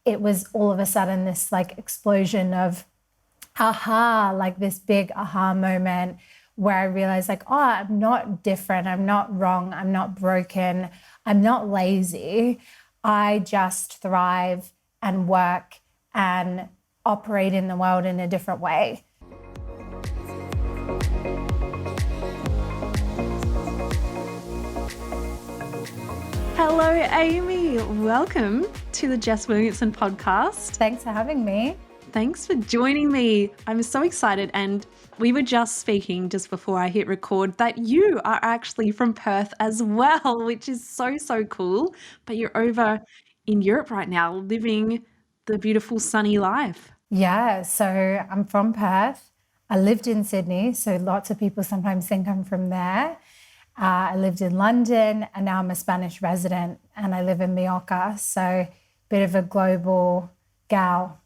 it was all of a sudden this like explosion of aha, like this big aha moment where I realized like, oh, I'm not different. I'm not wrong. I'm not broken. I'm not lazy. I just thrive and work and operate in the world in a different way. Hello, Amy. Welcome to the Jess Williamson Podcast. Thanks for having me. Thanks for joining me. I'm so excited. And we were just speaking just before I hit record that you are actually from Perth as well, which is so, so cool. But you're over in Europe right now living the beautiful sunny life. Yeah, so I'm from Perth. I lived in Sydney, so lots of people sometimes think I'm from there. I lived in London and now I'm a Spanish resident and I live in Mallorca, so bit of a global gal.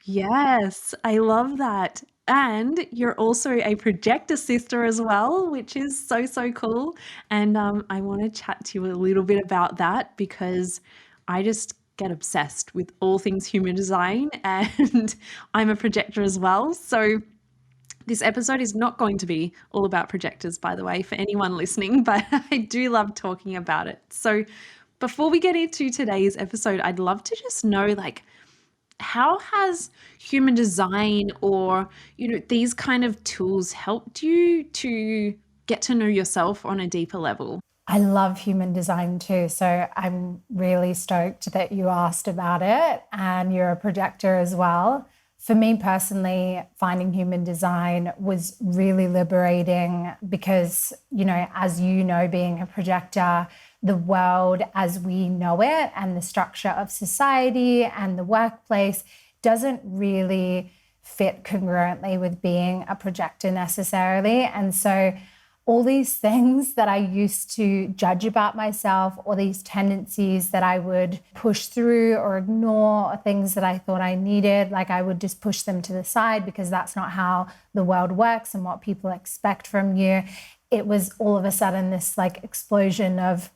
Yes, I love that. And you're also a projector sister as well, which is so, so cool. And I want to chat to you a little bit about that because I just get obsessed with all things human design and I'm a projector as well. So this episode is not going to be all about projectors, by the way, for anyone listening, but I do love talking about it. So before we get into today's episode, I'd love to just know, like, how has human design or, these kind of tools helped you to get to know yourself on a deeper level? I love human design too, so I'm really stoked that you asked about it and you're a projector as well. For me personally, finding human design was really liberating because, as you know, being a projector, the world as we know it and the structure of society and the workplace doesn't really fit congruently with being a projector necessarily. And so all these things that I used to judge about myself, or these tendencies that I would push through or ignore, or things that I thought I needed, like I would just push them to the side because that's not how the world works and what people expect from you. It was all of a sudden this like explosion of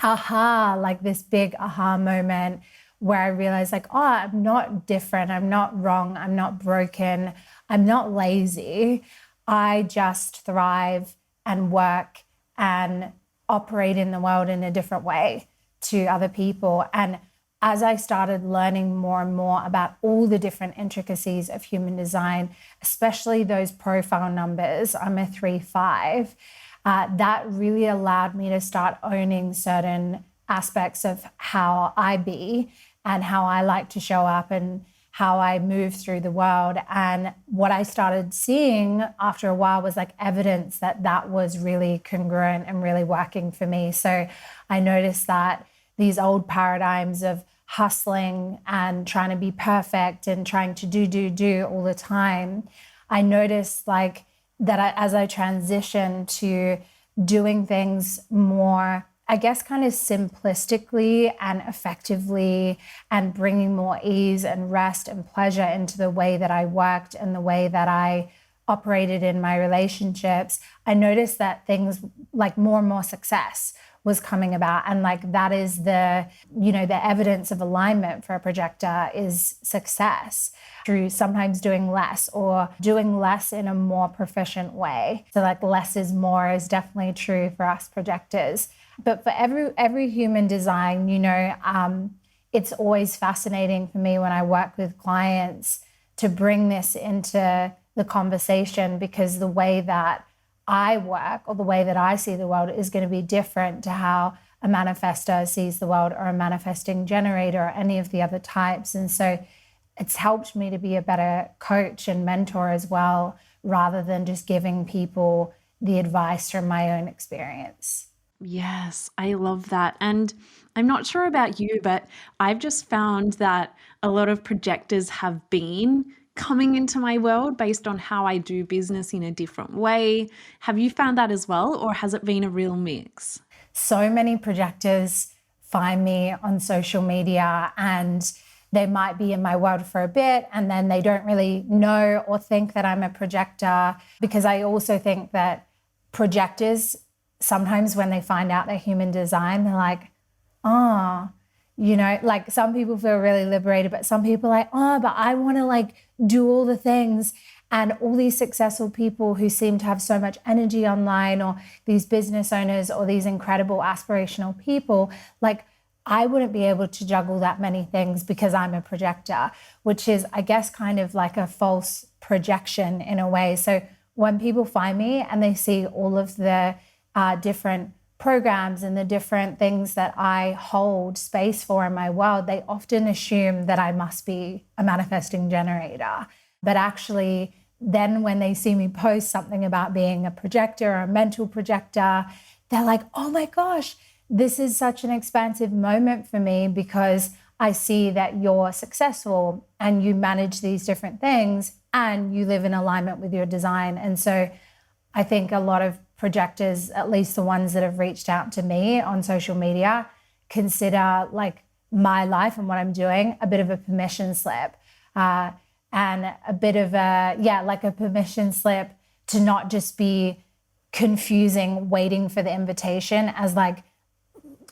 aha, like this big aha moment where I realized like, oh, I'm not different. I'm not wrong. I'm not broken. I'm not lazy. I just thrive and work and operate in the world in a different way to other people. And as I started learning more and more about all the different intricacies of human design, especially those profile numbers, I'm a 3-5, that really allowed me to start owning certain aspects of how I be and how I like to show up and how I move through the world. And what I started seeing after a while was like evidence that that was really congruent and really working for me. So I noticed that these old paradigms of hustling and trying to be perfect and trying to do all the time, I noticed like that as I transitioned to doing things more, I guess, kind of simplistically and effectively, and bringing more ease and rest and pleasure into the way that I worked and the way that I operated in my relationships, I noticed that things like more and more success was coming about. And like that is the evidence of alignment for a projector is success through sometimes doing less or doing less in a more proficient way. So like less is more is definitely true for us projectors. But for every human design, it's always fascinating for me when I work with clients to bring this into the conversation, because the way that I work or the way that I see the world is going to be different to how a manifestor sees the world, or a manifesting generator, or any of the other types. And so it's helped me to be a better coach and mentor as well, rather than just giving people the advice from my own experience. Yes, I love that. And I'm not sure about you, but I've just found that a lot of projectors have been coming into my world based on how I do business in a different way. Have you found that as well, or has it been a real mix? So many projectors find me on social media and they might be in my world for a bit and then they don't really know or think that I'm a projector, because I also think that projectors, sometimes when they find out their human design, they're like, oh, Like some people feel really liberated, but some people are like, oh, but I want to like do all the things. And all these successful people who seem to have so much energy online, or these business owners or these incredible aspirational people, like I wouldn't be able to juggle that many things because I'm a projector, which is, I guess, kind of like a false projection in a way. So when people find me and they see all of the different programs and the different things that I hold space for in my world, they often assume that I must be a manifesting generator. But actually, then when they see me post something about being a projector or a mental projector, they're like, oh my gosh, this is such an expansive moment for me because I see that you're successful and you manage these different things and you live in alignment with your design. And so I think a lot of projectors, at least the ones that have reached out to me on social media, consider like my life and what I'm doing a bit of a permission slip. And a bit of like a permission slip to not just be confusing, waiting for the invitation, as like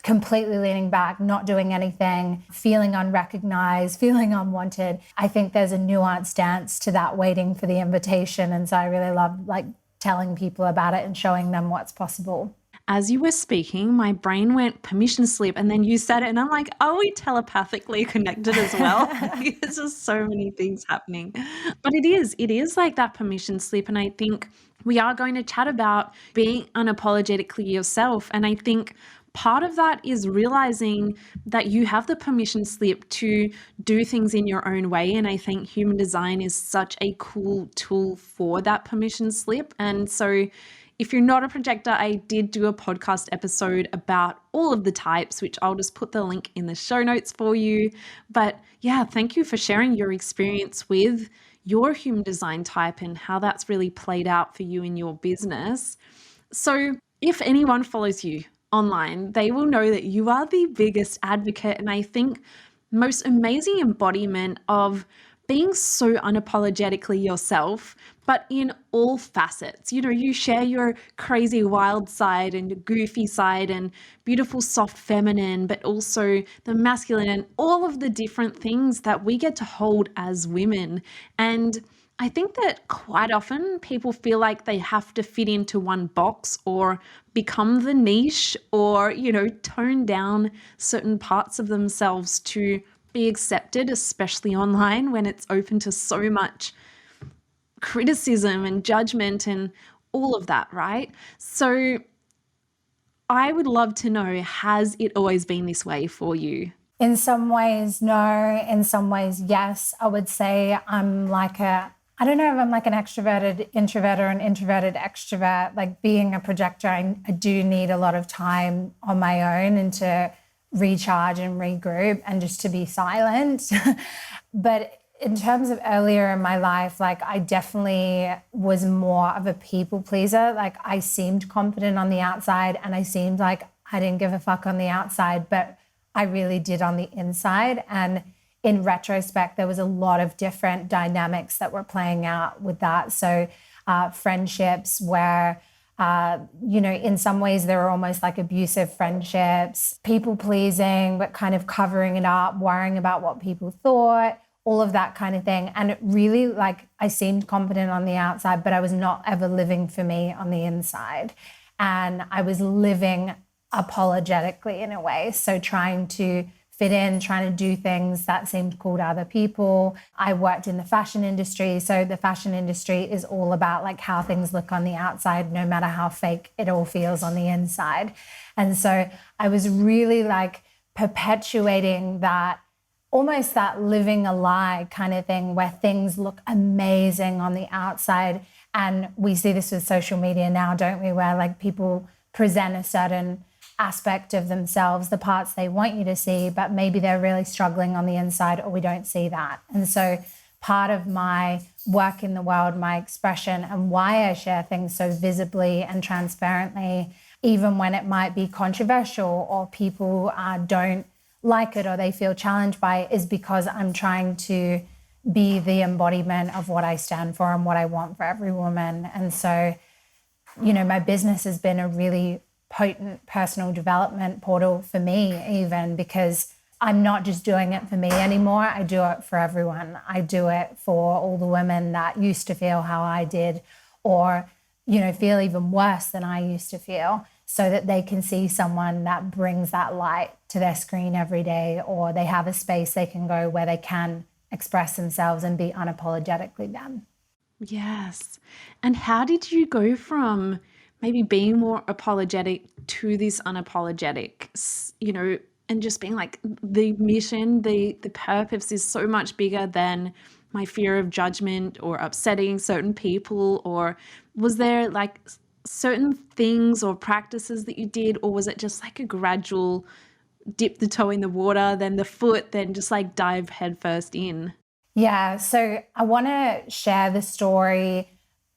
completely leaning back, not doing anything, feeling unrecognized, feeling unwanted. I think there's a nuanced dance to that waiting for the invitation. And so I really love like telling people about it and showing them what's possible. As you were speaking, my brain went permission slip, and then you said it, and I'm like, are we telepathically connected as well? There's just so many things happening. But it is like that permission slip. And I think we are going to chat about being unapologetically yourself. And I think part of that is realizing that you have the permission slip to do things in your own way. And I think human design is such a cool tool for that permission slip. And so if you're not a projector, I did do a podcast episode about all of the types, which I'll just put the link in the show notes for you. But yeah, thank you for sharing your experience with your human design type and how that's really played out for you in your business. So if anyone follows you online, they will know that you are the biggest advocate and I think most amazing embodiment of being so unapologetically yourself, but in all facets. You share your crazy wild side and your goofy side and beautiful soft feminine, but also the masculine and all of the different things that we get to hold as women. And I think that quite often people feel like they have to fit into one box or become the niche or, tone down certain parts of themselves to be accepted, especially online when it's open to so much criticism and judgment and all of that, right? So I would love to know, has it always been this way for you? In some ways, no. In some ways, yes. I would say I'm like I don't know if I'm like an extroverted introvert or an introverted extrovert. Like being a projector, I do need a lot of time on my own and to recharge and regroup and just to be silent. But in terms of earlier in my life, like I definitely was more of a people pleaser. Like I seemed confident on the outside and I seemed like I didn't give a fuck on the outside, but I really did on the inside. And in retrospect, there was a lot of different dynamics that were playing out with that. So friendships where in some ways they were almost like abusive friendships, people pleasing, but kind of covering it up, worrying about what people thought, all of that kind of thing. And it really, like, I seemed confident on the outside, but I was not ever living for me on the inside. And I was living apologetically in a way. So trying to fit in, trying to do things that seemed cool to other people. I worked in the fashion industry. So the fashion industry is all about like how things look on the outside, no matter how fake it all feels on the inside. And so I was really like perpetuating that, almost that living a lie kind of thing where things look amazing on the outside. And we see this with social media now, don't we? Where like people present a certain aspect of themselves, the parts they want you to see, but maybe they're really struggling on the inside or we don't see that. And so part of my work in the world, my expression and why I share things so visibly and transparently, even when it might be controversial or people don't like it or they feel challenged by it, is because I'm trying to be the embodiment of what I stand for and what I want for every woman. And so, my business has been a really potent personal development portal for me, even because I'm not just doing it for me anymore. I do it for everyone. I do it for all the women that used to feel how I did, or, feel even worse than I used to feel, so that they can see someone that brings that light to their screen every day, or they have a space they can go where they can express themselves and be unapologetically them. Yes. And how did you go from maybe being more apologetic to this unapologetic, and just being like, the mission, the purpose is so much bigger than my fear of judgment or upsetting certain people? Or was there like certain things or practices that you did, or was it just like a gradual dip the toe in the water, then the foot, then just like dive headfirst in? Yeah, so I want to share the story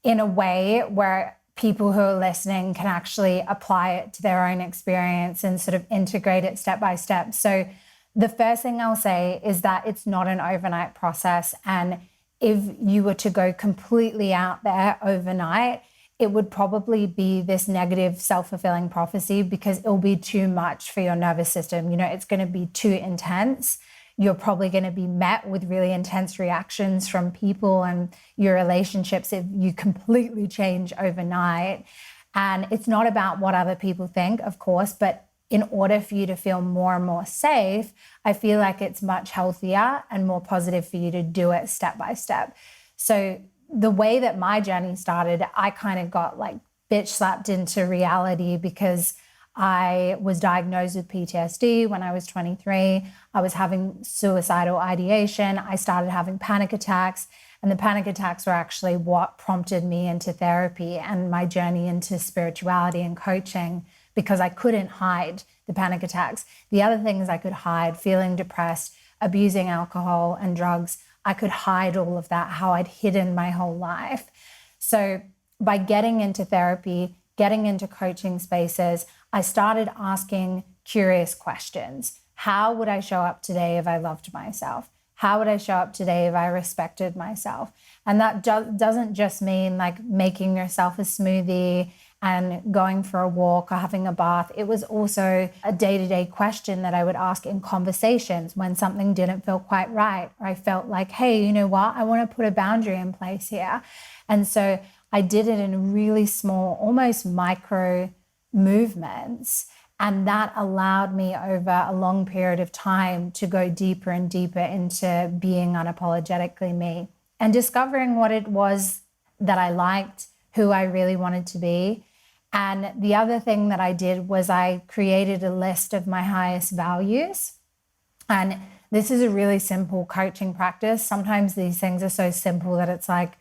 in a way where people who are listening can actually apply it to their own experience and sort of integrate it step by step. So the first thing I'll say is that it's not an overnight process. And if you were to go completely out there overnight, it would probably be this negative self-fulfilling prophecy, because it'll be too much for your nervous system. It's going to be too intense. You're probably going to be met with really intense reactions from people and your relationships if you completely change overnight. And it's not about what other people think, of course, but in order for you to feel more and more safe, I feel like it's much healthier and more positive for you to do it step by step. So the way that my journey started, I kind of got like bitch slapped into reality, because I was diagnosed with PTSD when I was 23. I was having suicidal ideation. I started having panic attacks, and the panic attacks were actually what prompted me into therapy and my journey into spirituality and coaching, because I couldn't hide the panic attacks. The other things I could hide: feeling depressed, abusing alcohol and drugs. I could hide all of that, how I'd hidden my whole life. So by getting into therapy, getting into coaching spaces, I started asking curious questions. How would I show up today if I loved myself? How would I show up today if I respected myself? And that doesn't just mean like making yourself a smoothie and going for a walk or having a bath. It was also a day-to-day question that I would ask in conversations when something didn't feel quite right, or I felt like, hey, you know what? I want to put a boundary in place here. And so I did it in really small, almost micro movements. And that allowed me over a long period of time to go deeper and deeper into being unapologetically me and discovering what it was that I liked, who I really wanted to be. And the other thing that I did was I created a list of my highest values. And this is a really simple coaching practice. Sometimes these things are so simple that it's like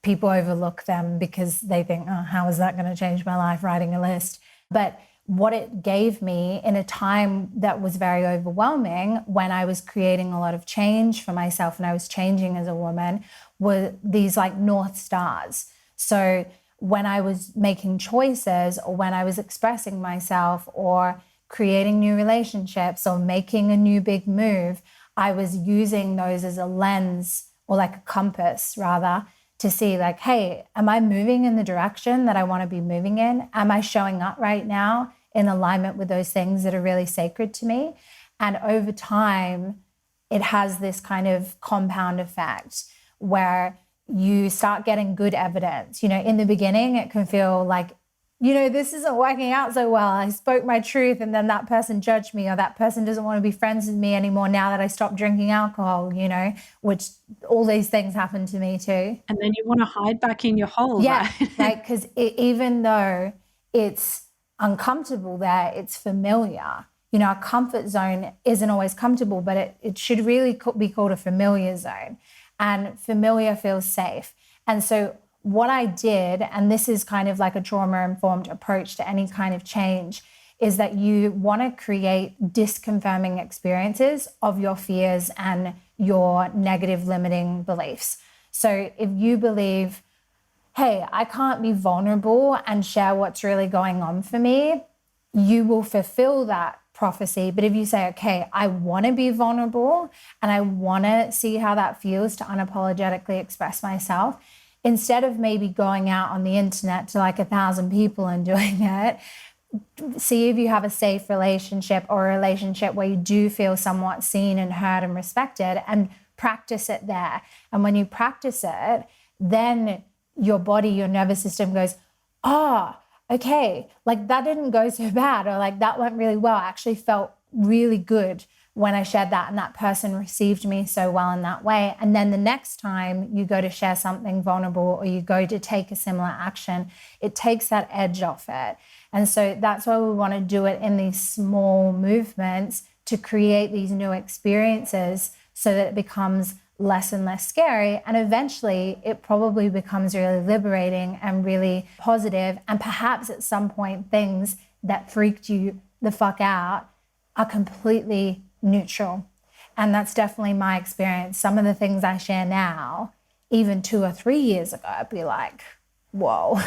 people overlook them because they think, oh, how is that going to change my life, writing a list? But what it gave me in a time that was very overwhelming, when I was creating a lot of change for myself and I was changing as a woman, were these like North Stars. So when I was making choices, or when I was expressing myself, or creating new relationships, or making a new big move, I was using those as a lens, or like a compass rather, to see like, hey, am I moving in the direction that I want to be moving in? Am I showing up right now in alignment with those things that are really sacred to me? And over time, it has this kind of compound effect where you start getting good evidence. In the beginning, it can feel like, this isn't working out so well. I spoke my truth and then that person judged me, or that person doesn't want to be friends with me anymore now that I stopped drinking alcohol, which all these things happen to me too. And then you want to hide back in your hole, yeah, right? right, because even though it's uncomfortable there, it's familiar. A comfort zone isn't always comfortable, but it should really be called a familiar zone. And familiar feels safe. And so what I did, and this is kind of like a trauma-informed approach to any kind of change, is that you want to create disconfirming experiences of your fears and your negative limiting beliefs. So if you believe, hey, I can't be vulnerable and share what's really going on for me, you will fulfill that prophecy. But if you say, okay, I want to be vulnerable and I want to see how that feels to unapologetically express myself, instead of maybe going out on the internet to like 1,000 people and doing it, see if you have a safe relationship or a relationship where you do feel somewhat seen and heard and respected, and practice it there. And when you practice it, then your body, your nervous system goes, oh, okay, like that didn't go so bad, or like that went really well. I actually felt really good when I shared that, and that person received me so well in that way. And then the next time you go to share something vulnerable or you go to take a similar action, it takes that edge off it. And so that's why we want to do it in these small movements to create these new experiences so that it becomes less and less scary. And eventually it probably becomes really liberating and really positive. And perhaps at some point, things that freaked you the fuck out are completely neutral. And that's definitely my experience. Some of the things I share now, even 2 or 3 years ago, I'd be like, whoa,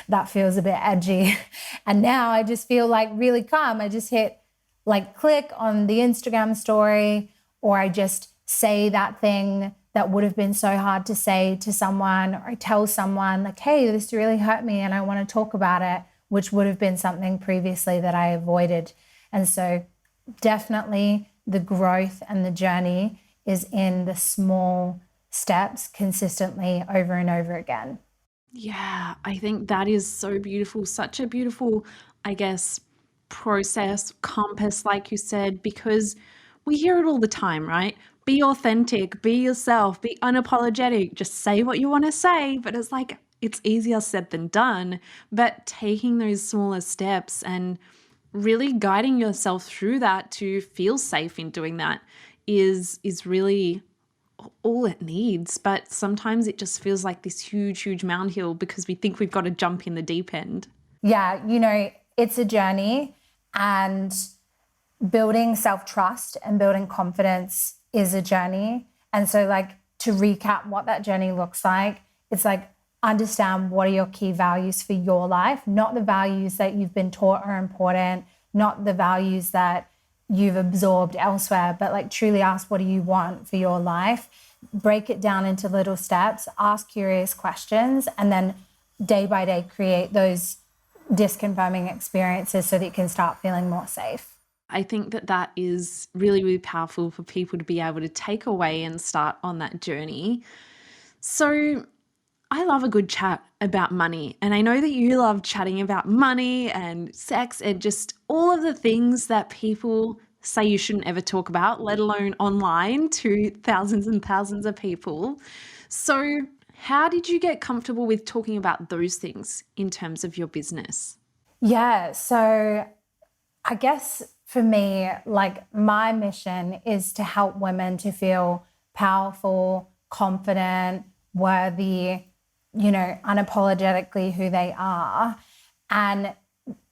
that feels a bit edgy. And now I just feel like really calm. I just hit like click on the Instagram story, or I just say that thing that would have been so hard to say to someone, or I tell someone like, hey, this really hurt me and I want to talk about it, which would have been something previously that I avoided. And so definitely the growth and the journey is in the small steps consistently over and over again. Yeah, I think that is so beautiful. Such a beautiful, I guess, process, compass, like you said, because we hear it all the time, right? Be authentic, be yourself, be unapologetic, just say what you want to say. But it's like, it's easier said than done. But taking those smaller steps and really guiding yourself through that to feel safe in doing that is really all it needs. But sometimes it just feels like this huge mountain because we think we've got to jump in the deep end. Yeah, it's a journey, and building self-trust and building confidence is a journey. And so like, to recap what that journey looks like, it's like, understand what are your key values for your life, not the values that you've been taught are important, not the values that you've absorbed elsewhere, but like truly ask, what do you want for your life? Break it down into little steps, ask curious questions, and then day by day create those disconfirming experiences so that you can start feeling more safe. I think that is really powerful for people to be able to take away and start on that journey. So I love a good chat about money, and I know that you love chatting about money and sex and just all of the things that people say you shouldn't ever talk about, let alone online to thousands and thousands of people. So how did you get comfortable with talking about those things in terms of your business? Yeah, so I guess for me, like my mission is to help women to feel powerful, confident, worthy, unapologetically who they are. And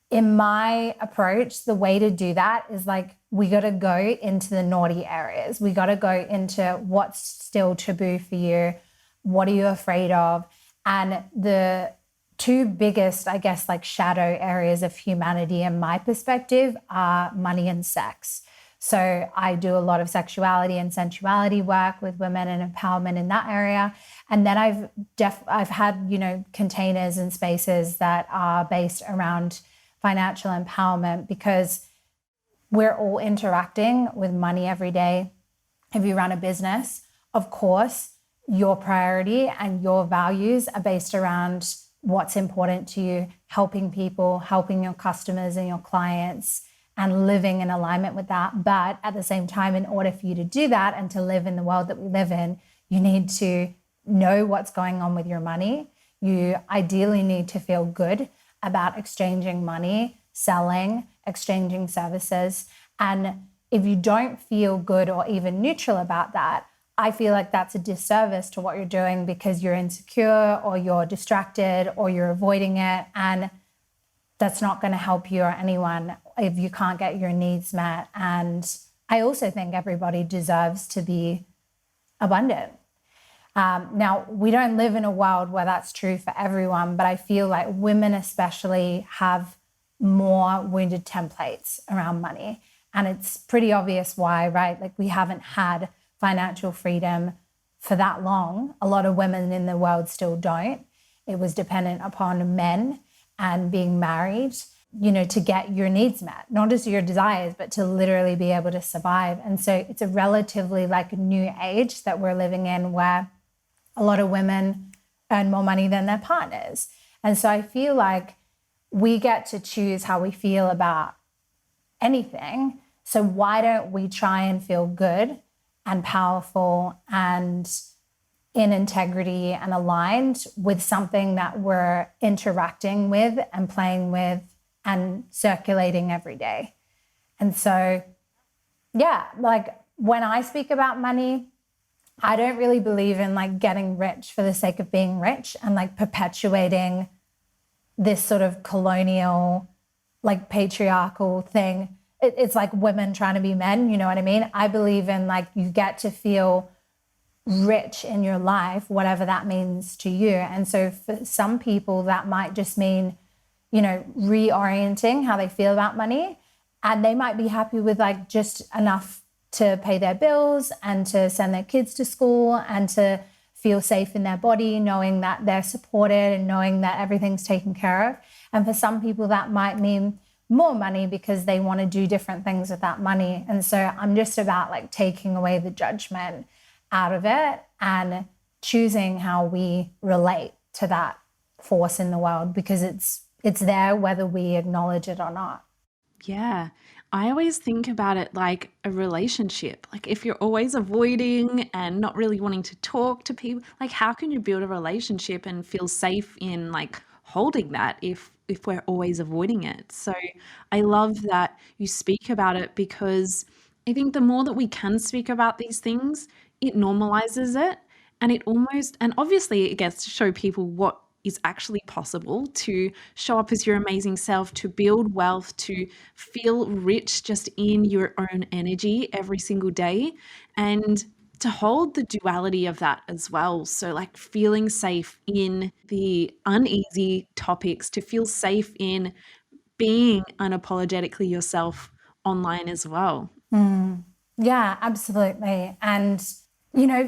in my approach, the way to do that is like, we got to go into the naughty areas. We got to go into what's still taboo for you. What are you afraid of? And the 2 biggest, I guess, like shadow areas of humanity in my perspective are money and sex. So I do a lot of sexuality and sensuality work with women and empowerment in that area. And then I've had, containers and spaces that are based around financial empowerment, because we're all interacting with money every day. If you run a business, of course, your priority and your values are based around what's important to you, helping people, helping your customers and your clients, and living in alignment with that. But at the same time, in order for you to do that and to live in the world that we live in, you need to know what's going on with your money. You ideally need to feel good about exchanging money, selling, exchanging services. And if you don't feel good or even neutral about that, I feel like that's a disservice to what you're doing, because you're insecure or you're distracted or you're avoiding it. And that's not going to help you or anyone if you can't get your needs met. And I also think everybody deserves to be abundant. Now, we don't live in a world where that's true for everyone, but I feel like women especially have more wounded templates around money. And it's pretty obvious why, right? Like, we haven't had financial freedom for that long. A lot of women in the world still don't. It was dependent upon men and being married. to get your needs met, not just your desires, but to literally be able to survive. And so it's a relatively like new age that we're living in, where a lot of women earn more money than their partners. And so I feel like we get to choose how we feel about anything. So why don't we try and feel good and powerful and in integrity and aligned with something that we're interacting with and playing with and circulating every day. And so, yeah, like when I speak about money, I don't really believe in like getting rich for the sake of being rich and like perpetuating this sort of colonial, like patriarchal thing. It's like women trying to be men, you know what I mean? I believe in like you get to feel rich in your life, whatever that means to you. And so for some people, that might just mean, reorienting how they feel about money. And they might be happy with like just enough to pay their bills and to send their kids to school and to feel safe in their body, knowing that they're supported and knowing that everything's taken care of. And for some people, that might mean more money because they want to do different things with that money. And so I'm just about like taking away the judgment out of it and choosing how we relate to that force in the world, because it's there whether we acknowledge it or not. Yeah. I always think about it like a relationship. Like if you're always avoiding and not really wanting to talk to people, like how can you build a relationship and feel safe in like holding that if we're always avoiding it? So I love that you speak about it, because I think the more that we can speak about these things, it normalizes it, and obviously it gets to show people what is actually possible to show up as your amazing self, to build wealth, to feel rich just in your own energy every single day, and to hold the duality of that as well. So like feeling safe in the uneasy topics, to feel safe in being unapologetically yourself online as well. Yeah, absolutely. And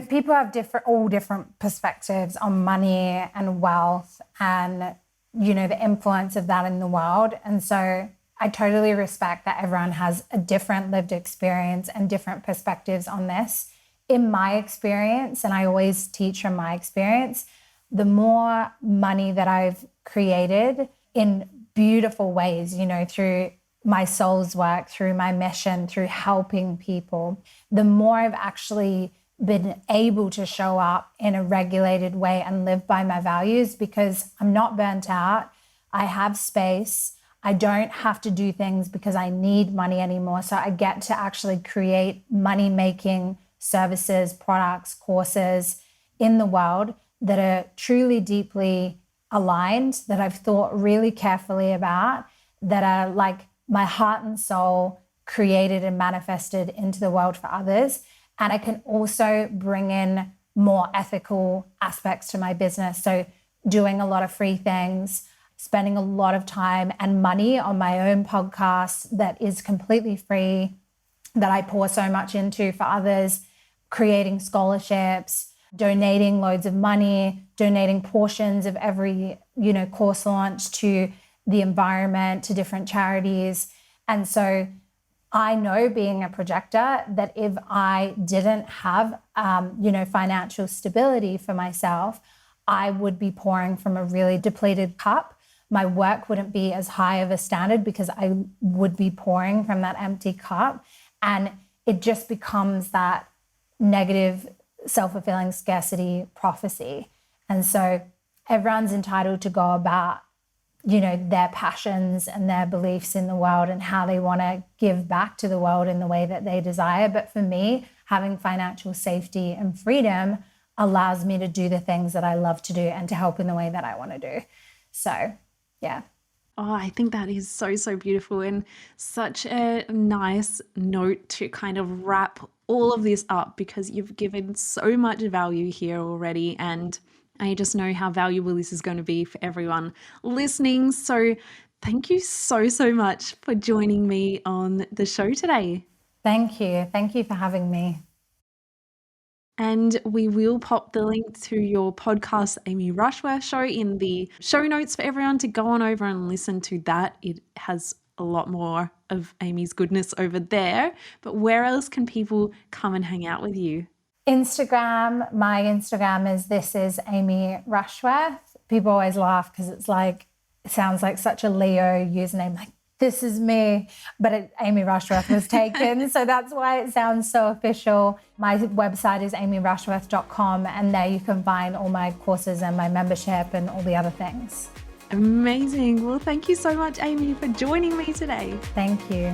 people have all different perspectives on money and wealth and, the influence of that in the world. And so I totally respect that everyone has a different lived experience and different perspectives on this. In my experience, and I always teach from my experience, the more money that I've created in beautiful ways, through my soul's work, through my mission, through helping people, the more I've actually been able to show up in a regulated way and live by my values, because I'm not burnt out. I have space. I don't have to do things because I need money anymore. So I get to actually create money-making services, products, courses in the world that are truly deeply aligned, that I've thought really carefully about, that are like my heart and soul created and manifested into the world for others. And I can also bring in more ethical aspects to my business. So doing a lot of free things, spending a lot of time and money on my own podcast that is completely free, that I pour so much into for others, creating scholarships, donating loads of money, donating portions of every, course launch to the environment, to different charities. And so I know, being a projector, that if I didn't have, financial stability for myself, I would be pouring from a really depleted cup. My work wouldn't be as high of a standard because I would be pouring from that empty cup. And it just becomes that negative, self-fulfilling scarcity prophecy. And so everyone's entitled to go about their passions and their beliefs in the world and how they want to give back to the world in the way that they desire. But for me, having financial safety and freedom allows me to do the things that I love to do and to help in the way that I want to do. So, yeah. Oh, I think that is so, so beautiful, and such a nice note to kind of wrap all of this up, because you've given so much value here already, and I just know how valuable this is going to be for everyone listening. So thank you so, so much for joining me on the show today. Thank you. Thank you for having me. And we will pop the link to your podcast, Amy Rushworth Show, in the show notes for everyone to go on over and listen to that. It has a lot more of Amy's goodness over there. But where else can people come and hang out with you? Instagram. My Instagram is This Is Amy Rushworth. People always laugh because it sounds like such a Leo username, like this is me, but Amy Rushworth was taken. So that's why it sounds so official. My website is amyrushworth.com, and there you can find all my courses and my membership and all the other things. Amazing. Well, thank you so much, Amy, for joining me today. Thank you.